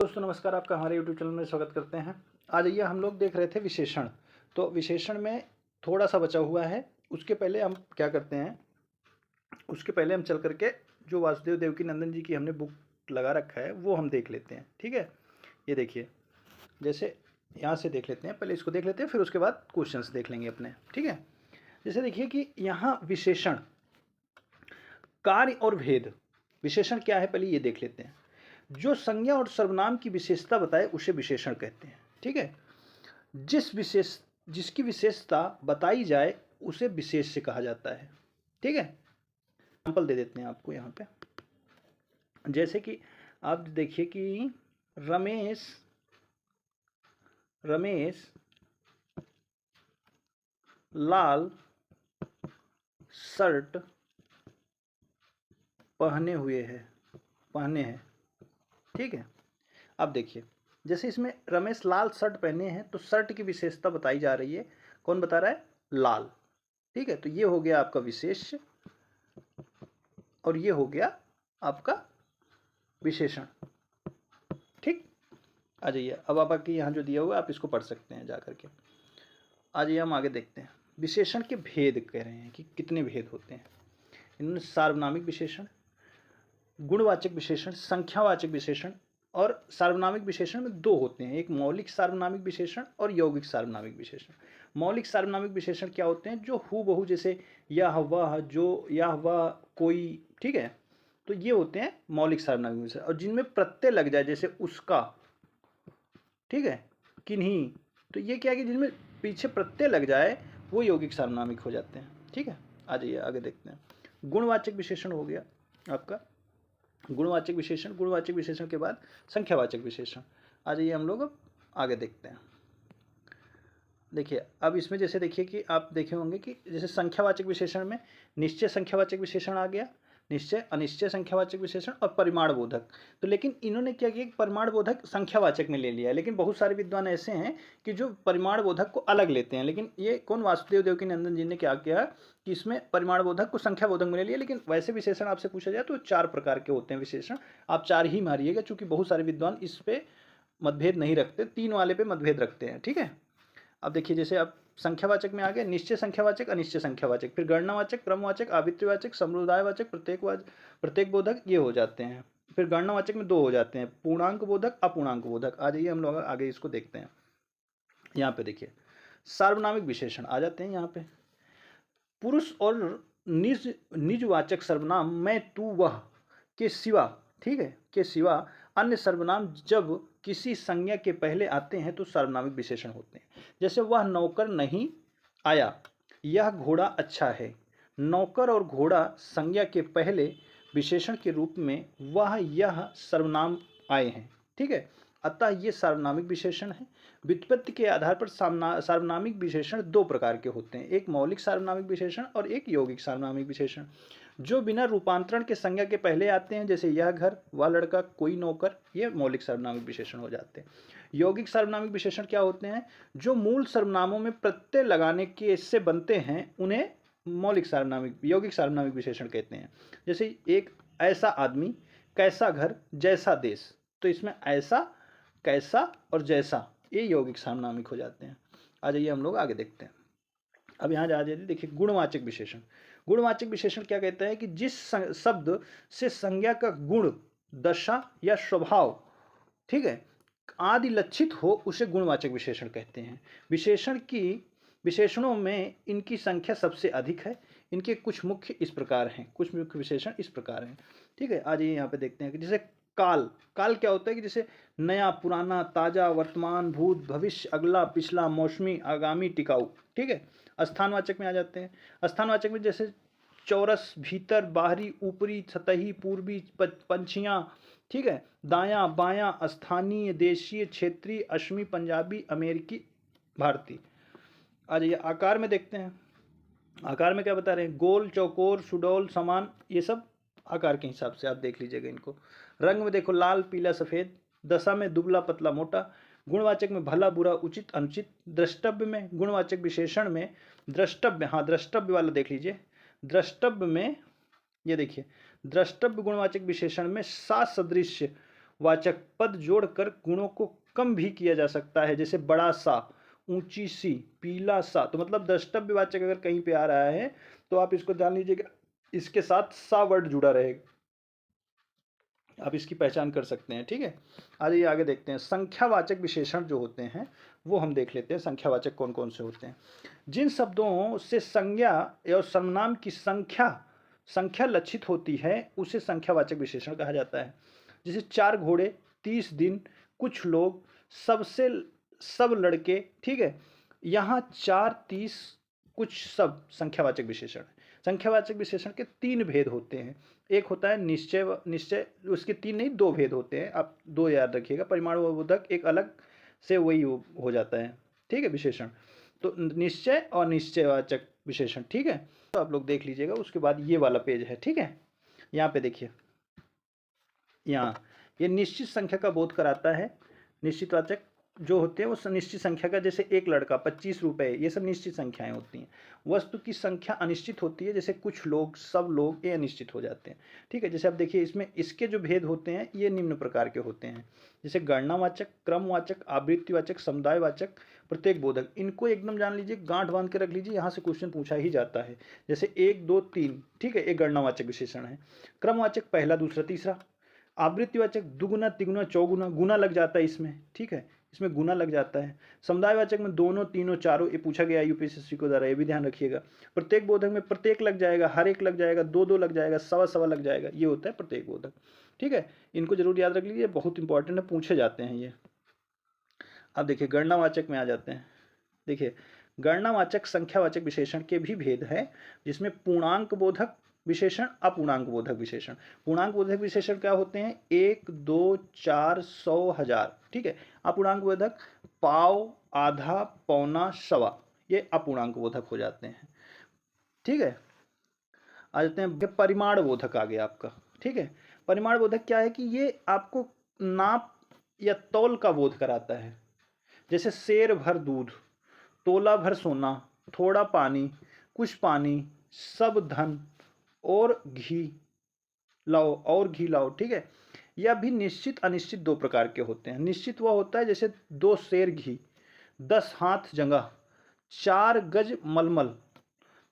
दोस्तों नमस्कार, आपका हमारे यूट्यूब चैनल में स्वागत करते हैं। आज ये हम लोग देख रहे थे विशेषण। तो विशेषण में थोड़ा सा बचा हुआ है। उसके पहले हम क्या करते हैं, उसके पहले हम चल करके जो वासुदेव देवकी नंदन जी की हमने बुक लगा रखा है वो हम देख लेते हैं। ठीक है, ये देखिए, जैसे यहाँ से देख लेते हैं, पहले इसको देख लेते हैं, फिर उसके बाद क्वेश्चंस देख लेंगे अपने। ठीक है, जैसे देखिए कि यहाँ विशेषण, कार्य और भेद। विशेषण क्या है पहले ये देख लेते हैं। जो संज्ञा और सर्वनाम की विशेषता बताए उसे विशेषण कहते हैं। ठीक है, जिसकी विशेषता बताई जाए उसे विशेष्य कहा जाता है। ठीक है, एग्जाम्पल दे देते हैं आपको यहाँ पे। जैसे कि आप देखिए कि रमेश लाल शर्ट पहने हैं। ठीक है, अब देखिए, जैसे इसमें रमेश लाल शर्ट पहने हैं तो शर्ट की विशेषता बताई जा रही है। कौन बता रहा है? लाल। ठीक है, तो ये हो गया आपका विशेष्य और ये हो गया आपका विशेषण। ठीक, आ जाइए, अब आपके यहाँ जो दिया हुआ है आप इसको पढ़ सकते हैं जा करके। आ जाइए, हम आगे देखते हैं। विशेषण के भेद कह रहे हैं कि कितने भेद होते हैं। इन्होंने सार्वनामिक विशेषण, गुणवाचक विशेषण, संख्यावाचक विशेषण और सार्वनामिक विशेषण में दो होते हैं, एक मौलिक सार्वनामिक विशेषण और यौगिक सार्वनामिक विशेषण। मौलिक सार्वनामिक विशेषण क्या होते हैं? जो हूबहू, जैसे यह वह, जो यह वह, कोई। ठीक है, तो ये होते हैं मौलिक सार्वनामिक विशेषण। और जिनमें प्रत्यय लग जाए, जैसे उसका, ठीक है, किन्हीं, तो ये क्या है कि जिनमें पीछे प्रत्यय लग जाए वो यौगिक सार्वनामिक हो जाते हैं। ठीक है, आ जाइए आगे देखते हैं। गुणवाचक विशेषण हो गया आपका गुणवाचक विशेषण के बाद संख्यावाचक विशेषण। आ जाइए, हम लोग अब आगे देखते हैं। देखिए, अब इसमें जैसे देखिए कि आप देखे होंगे कि जैसे संख्यावाचक विशेषण में निश्चय संख्यावाचक विशेषण आ गया, निश्चय अनिश्चय संख्यावाचक विशेषण और परिमाण बोधक। तो लेकिन इन्होंने क्या किया कि परिमाण बोधक संख्यावाचक में ले लिया, लेकिन बहुत सारे विद्वान ऐसे हैं कि जो परिमाण बोधक को अलग लेते हैं। लेकिन ये कौन? वासुदेव देवकी नंदन जी ने क्या किया कि इसमें परिमाण बोधक को संख्या बोधक में ले लिया। लेकिन वैसे विशेषण आपसे पूछा जाए तो 4 प्रकार के होते हैं विशेषण, आप 4 ही मारिएगा, चूंकि बहुत सारे विद्वान इस पे मतभेद नहीं रखते, 3 वाले पे मतभेद रखते हैं। ठीक है, अब देखिए, जैसे अब संख्यावाचक में आ गया निश्चय संख्यावाचक, अनिश्चय संख्यावाचक, फिर गणनावाचक, क्रमवाचक, आवित्र्यवाचक, समुदायवाचक, प्रत्येक बोधक, ये हो जाते हैं। फिर गणनावाचक में 2 हो जाते हैं, पूर्णांक बोधक, अपूर्णांक बोधक। आ जाइए, हम लोग आगे इसको देखते हैं। यहाँ पे देखिए, सार्वनामिक विशेषण आ जाते हैं। यहाँ पे पुरुष और निजवाचक सर्वनाम मैं, तू, वह के सिवा, ठीक है, के सिवा अन्य सर्वनाम जब किसी संज्ञा के पहले आते हैं तो सार्वनामिक विशेषण होते हैं। जैसे वह नौकर नहीं आया, यह घोड़ा अच्छा है। नौकर और घोड़ा संज्ञा के पहले विशेषण के रूप में वह यह सर्वनाम आए हैं। ठीक है, अतः ये सार्वनामिक विशेषण है। व्युत्पत्ति के आधार पर सार्वनामिक विशेषण 2 प्रकार के होते हैं, एक मौलिक सार्वनामिक विशेषण और एक यौगिक सार्वनामिक विशेषण। जो बिना रूपांतरण के संज्ञा के पहले आते हैं, जैसे यह घर, वह लड़का, कोई नौकर, ये मौलिक सार्वनामिक विशेषण हो जाते हैं। यौगिक सार्वनामिक विशेषण क्या होते हैं? जो मूल सर्वनामों में प्रत्यय लगाने के से बनते हैं उन्हें यौगिक सार्वनामिक विशेषण कहते हैं। जैसे एक ऐसा आदमी, कैसा घर, जैसा देश, तो इसमें ऐसा, कैसा और जैसा, ये यौगिक सार्वनामिक हो जाते हैं। आ जाइए, हम लोग आगे देखते हैं। अब यहाँ आ जाइए, देखिए गुणवाचक विशेषण। गुणवाचक विशेषण क्या कहता है कि जिस शब्द से संज्ञा का गुण, दशा या स्वभाव, ठीक है, आदि लक्षित हो उसे गुणवाचक विशेषण कहते हैं। विशेषणों में इनकी संख्या सबसे अधिक है। इनके कुछ मुख्य विशेषण इस प्रकार हैं। ठीक है, आज ये यहाँ पे देखते हैं कि जैसे काल क्या होता है कि जैसे नया, पुराना, ताजा, वर्तमान, भूत, भविष्य, अगला, पिछला, मौसमी, आगामी, टिकाऊ। ठीक है, स्थानवाचक में आ जाते हैं। स्थानवाचक में जैसे चौरस, भीतर, बाहरी, ऊपरी, सतही, पूर्वी, पंछियाँ, ठीक है, दायां, बायां, स्थानीय, देशीय, क्षेत्रीय, असमी, पंजाबी, अमेरिकी, भारतीय। आ जाइए, आकार में देखते हैं। आकार में क्या बता रहे हैं? गोल, चौकोर, सुडौल, समान, ये सब आकार के हिसाब से आप देख लीजिएगा इनको। रंग में देखो, लाल, पीला, सफ़ेद। दशा में दुबला, पतला, मोटा। गुणवाचक में भला, बुरा, उचित, अनुचित। द्रष्टव्य में, गुणवाचक विशेषण में द्रष्टव्य, हाँ द्रष्टव्य वाला देख लीजिए। द्रष्टव्य में ये देखिए, द्रष्टव्य गुणवाचक विशेषण में सासदृश्य, वाचक पद जोड़कर गुणों को कम भी किया जा सकता है, जैसे बड़ा सा, ऊंची सी, पीला सा। तो मतलब द्रष्टव्य वाचक अगर कहीं पे आ रहा है तो आप इसको जान लीजिएगा, इसके साथ सा वर्ड जुड़ा रहेगा, आप इसकी पहचान कर सकते हैं। ठीक है, आइए आगे देखते हैं। संख्यावाचक विशेषण जो होते हैं वो हम देख लेते हैं, संख्यावाचक कौन कौन से होते हैं। जिन शब्दों से संज्ञा या सर्वनाम की संख्या लक्षित होती है उसे संख्यावाचक विशेषण कहा जाता है। जैसे 4 घोड़े, 30 दिन, कुछ लोग, सबसे, सब लड़के। ठीक है, यहाँ 4, 30, कुछ, सब संख्यावाचक विशेषण है। संख्यावाचक विशेषण के 3 भेद होते हैं। एक होता है निश्चय, उसके 3 नहीं 2 भेद होते हैं, आप 2 याद रखिएगा। परिमाण व बोधक एक अलग से वही हो जाता है। ठीक है, विशेषण तो निश्चय और निश्चयवाचक विशेषण। ठीक है, तो आप लोग देख लीजिएगा। उसके बाद ये वाला पेज है। ठीक है, यहाँ पे देखिए, यहाँ ये निश्चित संख्या का बोध कराता है। निश्चितवाचक जो होते हैं वो निश्चित संख्या का, जैसे एक लड़का, 25 रुपए, ये सब निश्चित संख्याएं होती हैं। वस्तु की संख्या अनिश्चित होती है, जैसे कुछ लोग, सब लोग, ये अनिश्चित हो जाते हैं। ठीक है, जैसे आप देखिए इसमें इसके जो भेद होते हैं ये निम्न प्रकार के होते हैं, जैसे गणनावाचक, क्रमवाचक, आवृत्तिवाचक, समुदायवाचक, प्रत्येक बोधक। इनको एकदम जान लीजिए, गांठ बांध के रख लीजिए, यहाँ से क्वेश्चन पूछा ही जाता है। जैसे 1, 2, 3। ठीक है, एक गणनावाचक विशेषण है। क्रमवाचक पहला, दूसरा, तीसरा। आवृत्तिवाचक दुगुना, तिगुना, चौगुना, गुना लग जाता है इसमें। ठीक है, इसमें गुना लग जाता है। समुदायवाचक में दोनों, तीनों, चारों, ये पूछा गया यूपीएससी को द्वारा, ये भी ध्यान रखिएगा। प्रत्येक बोधक में प्रत्येक लग जाएगा, हर एक लग जाएगा, 2, 2 लग जाएगा, सवा, सवा लग जाएगा, ये होता है प्रत्येक बोधक। ठीक है, इनको जरूर याद रख लीजिए, बहुत इंपॉर्टेंट है, पूछे जाते हैं ये। अब देखिए गणनावाचक में आ जाते हैं। देखिए गणनावाचक संख्यावाचक विशेषण के भी भेद है, जिसमें पूर्णांक बोधक विशेषण, अपूर्णांक बोधक विशेषण। पूर्णांक बोधक विशेषण क्या होते हैं? 1, 2, 4, 100, 1000। ठीक है, अपूर्णांक बोधक पाव, आधा, पौना, सवा, ये अपूर्णांक बोधक हो जाते हैं। ठीक है, आ जाते हैं परिमाण बोधक आ गया आपका। ठीक है, परिमाण बोधक क्या है कि ये आपको नाप या तौल का बोध कराता है, जैसे शेर भर दूध, तोला भर सोना, थोड़ा पानी, कुछ पानी, सब धन, और घी लाओ, और घी लाओ। ठीक है, यह भी निश्चित अनिश्चित 2 प्रकार के होते हैं। निश्चित वह होता है जैसे 2 सेर घी, 10 हाथ जंगा, 4 गज मलमल,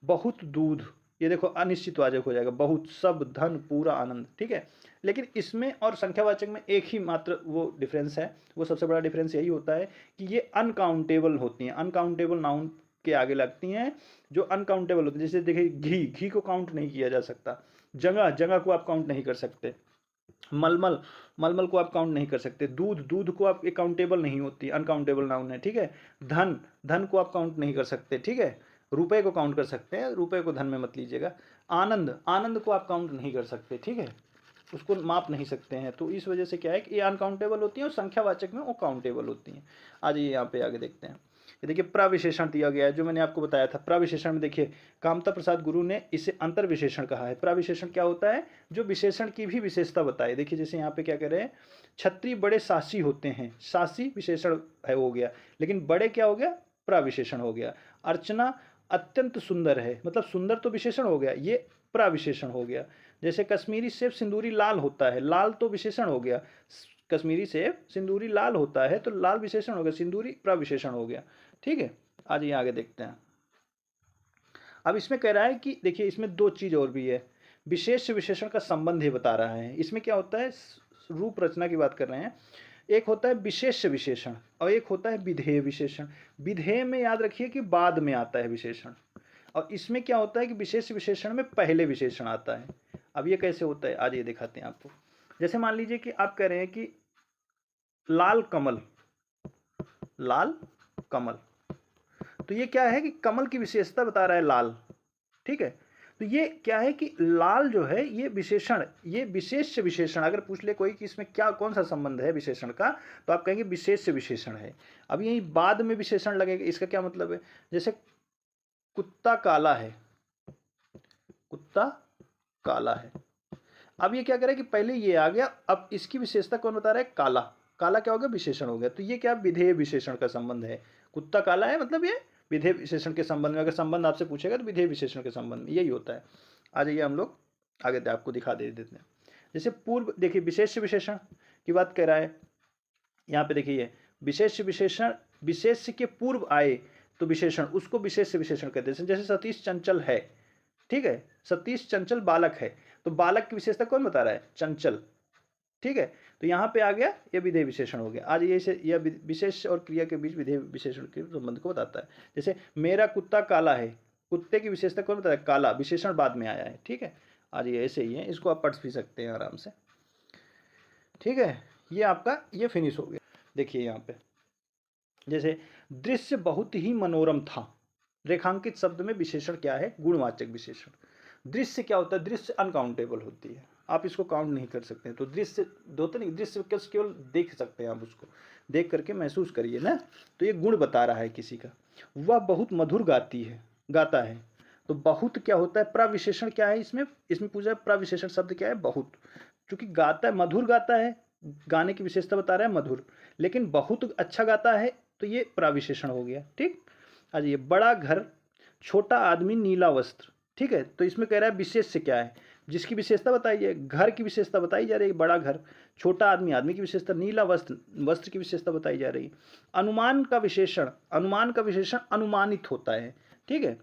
बहुत दूध। ये देखो अनिश्चित वाचक हो जाएगा, बहुत, सब, धन, पूरा, आनंद। ठीक है, लेकिन इसमें और संख्यावाचक में एक ही मात्र वो डिफरेंस है, वो सबसे बड़ा डिफरेंस यही होता है कि ये अनकाउंटेबल होती हैं, अनकाउंटेबल नाउन के आगे लगती हैं, जो अनकाउंटेबल होते हैं। जैसे देखिए घी को काउंट नहीं किया जा सकता, जगह को आप काउंट नहीं कर सकते, मलमल को आप काउंट नहीं कर सकते, दूध को आप काउंटेबल नहीं होती, अनकाउंटेबल नाउन है। ठीक है, धन को आप काउंट नहीं कर सकते। ठीक है, रुपए को काउंट कर सकते हैं, रुपए को धन में मत लीजिएगा। आनंद को आप काउंट नहीं कर सकते। ठीक है, उसको माप नहीं सकते हैं। तो इस वजह से क्या है कि ये अनकाउंटेबल होती हैं और संख्यावाचक में वो काउंटेबल होती हैं। आज ये यहाँ पे आगे देखते हैं। ये देखिए प्रविशेषण दिया गया है, जो मैंने आपको बताया था। प्रविशेषण में देखिए कामता प्रसाद गुरु ने इसे अंतर विशेषण कहा है। प्रविशेषण क्या होता है? जो विशेषण की भी विशेषता बताए। देखिए जैसे यहाँ पे क्या कह रहे हैं, छत्री बड़े सासी होते हैं, सासी विशेषण है हो गया, लेकिन बड़े क्या हो गया? प्रविशेषण हो गया। अर्चना अत्यंत सुंदर है, मतलब सुंदर तो विशेषण हो गया, ये प्रविशेषण हो गया। जैसे कश्मीरी सेब सिंदूरी लाल होता है, लाल तो विशेषण हो गया, कश्मीरी सेब सिंदूरी लाल होता है तो लाल विशेषण हो गया, सिंदूरी प्रविशेषण हो गया। ठीक है, आज ये आगे देखते हैं। अब इसमें कह रहा है कि देखिए इसमें 2 चीज और भी है, विशेष विशेषण का संबंध ही बता रहा है। इसमें क्या होता है, रूप रचना की बात कर रहे हैं। एक होता है विशेष विशेषण और एक होता है विधेय विशेषण। विधेय में याद रखिए कि बाद में आता है विशेषण, और इसमें क्या होता है कि विशेष विशेषण में पहले विशेषण आता है। अब ये कैसे होता है, आज ये दिखाते हैं आपको। जैसे मान लीजिए कि आप कह रहे हैं कि लाल कमल, लाल कमल, तो ये क्या है कि कमल की विशेषता बता रहा है लाल। ठीक है, तो ये क्या है कि लाल जो है ये विशेषण, ये विशेष विशेषण, अगर पूछ ले कोई कि इसमें क्या कौन सा संबंध है विशेषण का, तो आप कहेंगे विशेष विशेषण है। अब यही बाद में विशेषण लगेगा, इसका क्या मतलब है? जैसे कुत्ता काला है, कुत्ता काला है। अब ये क्या करे कि पहले ये आ गया, अब इसकी विशेषता कौन बता रहा है? काला। काला क्या हो गया? विशेषण हो गया। तो ये क्या विधेय विशेषण का संबंध है, कुत्ता काला है मतलब ये विधेय विशेषण के संबंध में, अगर संबंध आपसे पूछेगा तो विधेय विशेषण के संबंध में यही होता है। आ जाइए हम लोग आगे आपको दिखा दे देते हैं। जैसे पूर्व देखिए विशेष विशेषण की बात कर रहा है। यहाँ पे देखिए विशेष विशेषण, विशेष के पूर्व आए तो विशेषण, उसको विशेष विशेषण कहते हैं। जैसे सतीश चंचल है, ठीक है, सतीश चंचल बालक है, तो बालक की विशेषता कौन बता रहा है? चंचल, ठीक है। तो यहाँ पे आ गया ये विधेय विशेषण हो गया। आज ये विशेष और क्रिया के बीच विधेय विशेषण के संबंध को बताता है। जैसे मेरा कुत्ता काला है, कुत्ते की विशेषता कौन बताया? काला, विशेषण बाद में आया है, ठीक है। आज ये ऐसे ही है, इसको आप पढ़ भी सकते हैं आराम से, ठीक है। ये आपका ये फिनिश हो गया। देखिए यहाँ पे जैसे दृश्य बहुत ही मनोरम था, रेखांकित शब्द में विशेषण क्या है? गुणवाचक विशेषण। दृश्य क्या होता है? दृश्य अनकाउंटेबल होती है, आप इसको काउंट नहीं कर सकते। तो दृश्य दो तो नहीं, दृश्य केवल देख सकते हैं आप, उसको देख करके महसूस करिए ना। तो ये गुण बता रहा है किसी का। वह बहुत मधुर गाता है। तो बहुत क्या होता है? प्रविशेषण क्या है इसमें? इसमें पूछा प्रविशेषण शब्द क्या है? बहुत। क्योंकि गाता है, मधुर गाता है, गाने की विशेषता बता रहा है मधुर, लेकिन बहुत अच्छा गाता है, तो ये प्रविशेषण हो गया, ठीक। आज ये बड़ा घर, छोटा आदमी, नीला वस्त्र, ठीक है। तो इसमें कह रहा है विशेष्य क्या है? जिसकी विशेषता बताई है, घर की विशेषता बताई जा रही है, बड़ा घर, छोटा आदमी, आदमी की विशेषता, नीला वस्त्र, वस्त्र की विशेषता बताई जा रही है। अनुमान का विशेषण, अनुमान का विशेषण अनुमानित होता है, ठीक है।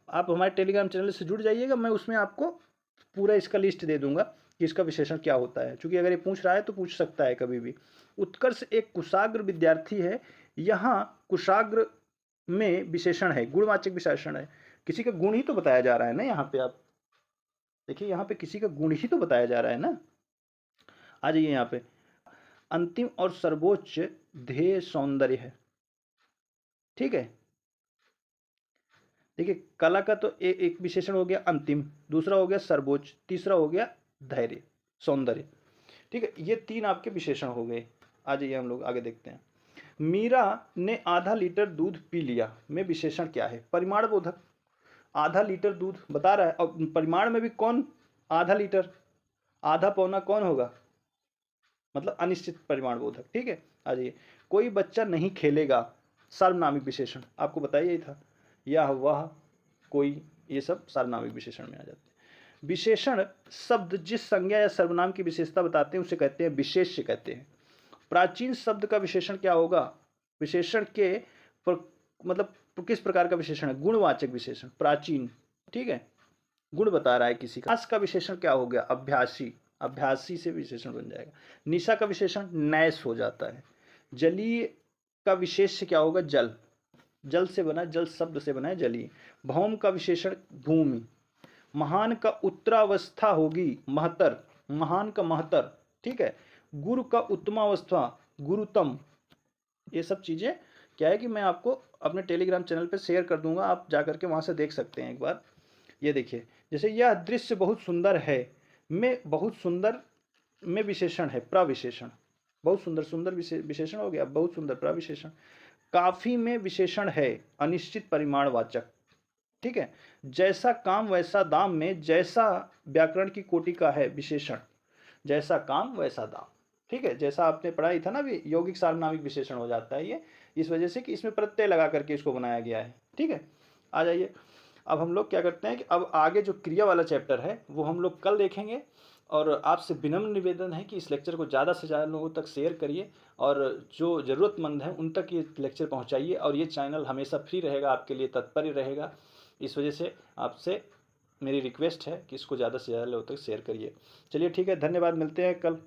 आप हमारे टेलीग्राम चैनल से जुड़ जाइएगा, मैं उसमें आपको पूरा इसका लिस्ट दे दूंगा कि इसका विशेषण क्या होता है, क्योंकि अगर ये पूछ रहा है तो पूछ सकता है कभी भी। उत्कर्ष एक कुशाग्र विद्यार्थी है, यहाँ कुशाग्र में विशेषण है, गुणवाचक विशेषण है। किसी का गुण ही तो बताया जा रहा है ना यहाँ पे, आप देखिए यहाँ पे किसी का गुण ही तो बताया जा रहा है ना। आ जाइए यहाँ पे, अंतिम और सर्वोच्च ध्येय सौंदर्य है, ठीक है। देखिए कला का तो एक विशेषण हो गया अंतिम, दूसरा हो गया सर्वोच्च, तीसरा हो गया धैर्य सौंदर्य, ठीक है। ये तीन आपके विशेषण हो गए। आ जाइए हम लोग आगे देखते हैं। मीरा ने आधा लीटर दूध पी लिया में विशेषण क्या है? परिमाण बोधक। आधा लीटर दूध बता रहा है, और परिमाण में भी कौन? आधा लीटर, आधा पौना कौन होगा? मतलब अनिश्चित परिमाण बोधक, ठीक है। आ जाइए, कोई बच्चा नहीं खेलेगा, सार्वनामिक विशेषण, आपको बताइए ही था। यह, वह, कोई, ये सब सार्वनामिक विशेषण में आ जाते हैं। विशेषण शब्द जिस संज्ञा या सर्वनाम की विशेषता बताते हैं उसे कहते हैं विशेष्य कहते हैं। प्राचीन शब्द का विशेषण क्या होगा? विशेषण के मतलब किस प्रकार का विशेषण है? गुणवाचक विशेषण, प्राचीन, ठीक है, गुण बता रहा है किसी का। का विशेषण क्या हो गया? अभ्यासी, अभ्यासी से विशेषण बन जाएगा। निशा का विशेषण नैस हो जाता है। जलीय का विशेष्य क्या होगा? जल, जल से बना, जल शब्द से बना है जलीय। भौम का विशेषण भूमि। महान का उत्तरावस्था होगी महतर, महान का महतर, ठीक है। गुरु का उत्तमावस्था गुरुतम। ये सब चीजें क्या है कि मैं आपको अपने टेलीग्राम चैनल पे शेयर कर दूंगा, आप जाकर के वहां से देख सकते हैं एक बार। ये देखिए, जैसे यह दृश्य बहुत सुंदर है में बहुत सुंदर में विशेषण है प्रविशेषण, बहुत सुंदर, सुंदर विशेषण हो गया, बहुत सुंदर प्रविशेषण। काफी में विशेषण है अनिश्चित परिमाणवाचक, ठीक है। जैसा काम वैसा दाम में जैसा व्याकरण की कोटि का है विशेषण, जैसा काम वैसा दाम, ठीक है। जैसा आपने पढ़ा ही था ना, भी यौगिक सार्वनामिक विशेषण हो जाता है ये, इस वजह से कि इसमें प्रत्यय लगा करके इसको बनाया गया है, ठीक है। आ जाइए, अब हम लोग क्या करते हैं कि अब आगे जो क्रिया वाला चैप्टर है वो हम लोग कल देखेंगे। और आपसे विनम्र निवेदन है कि इस लेक्चर को ज़्यादा से ज़्यादा लोगों तक शेयर करिए, और जो ज़रूरतमंद है उन तक ये लेक्चर पहुंचाइए। और ये चैनल हमेशा फ्री रहेगा, आपके लिए तत्पर रहेगा। इस वजह से आपसे मेरी रिक्वेस्ट है कि इसको ज़्यादा से ज़्यादा लोगों तक शेयर करिए। चलिए ठीक है, धन्यवाद, मिलते हैं कल।